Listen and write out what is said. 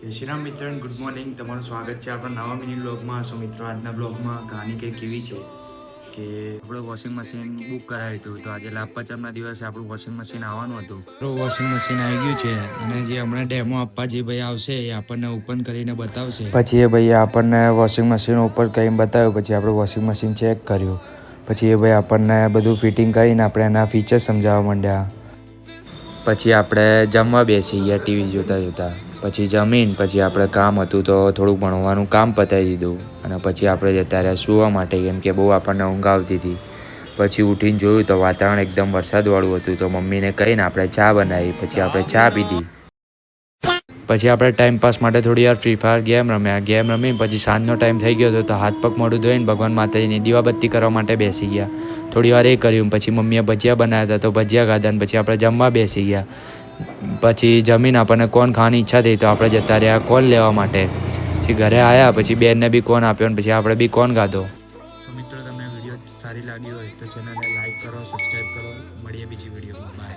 જય શ્રી રામ મિત્ર, good morning. તમારું સ્વાગત છે આપણા નવા મિની બ્લોગમાં. મિત્રો આજના બ્લોગમાં કહાની કંઈક એવી છે કે આપણું વોશિંગ મશીન બુક કરાવ્યું હતું, તો આજે લાભપાચમના દિવસે આપણું વોશિંગ મશીન આવવાનું હતું. આપણું વોશિંગ મશીન આવી ગયું છે અને જે હમણાં ડેમો આપવા જે ભાઈ આવશે એ આપણને ઓપન કરીને બતાવશે. પછી એ ભાઈએ આપણને વોશિંગ મશીન ઉપર કરીને બતાવ્યું. પછી આપણે વોશિંગ મશીન ચેક કર્યું. પછી એ ભાઈ આપણને બધું ફિટિંગ કરીને આપણે એના ફીચર્સ સમજાવવા માંડ્યા. પછી આપણે જમવા બેસી ગયા ટીવી જોતા જોતા. પછી જમીન પછી આપણે કામ હતું તો થોડુંક ભણવાનું કામ પતાવી દીધું અને પછી આપણે જતા રહ્યા સૂવા માટે, કેમ કે બહુ આપણને ઊંઘ આવતી હતી. પછી ઉઠીને જોયું તો વાતાવરણ એકદમ વરસાદવાળું હતું, તો મમ્મીને કહીને આપણે ચા બનાવી. પછી આપણે ચા પીધી. પછી આપણે ટાઈમપાસ માટે થોડી વાર ફ્રી ફાયર ગેમ રમ્યા. ગેમ રમી પછી સાંજનો ટાઈમ થઈ ગયો હતો, તો હાથ પગ મોઢું ધોઈને ભગવાન માતાજીની દીવાબત્તી કરવા માટે બેસી ગયા. થોડી વાર એ કર્યું. પછી મમ્મીએ ભજીયા બનાવ્યા હતા તો ભજીયા ખાધા. પછી આપણે જમવા બેસી ગયા. પછી જમીન આપણને કોણ ખાવાની ઈચ્છા થઈ તો આપણે જતા રહ્યા કોણ લેવા માટે. પછી ઘરે આવ્યા પછી બેનને બી કોણ આપ્યો અને પછી આપણે બી કોણ ખાધો. મિત્રો તમને વિડીયો સારી લાગી હોય તો ચેનલને લાઈક કરો, સબસ્ક્રાઈબ કરો. મળીએ બીજી વિડીયોમાં. બાય.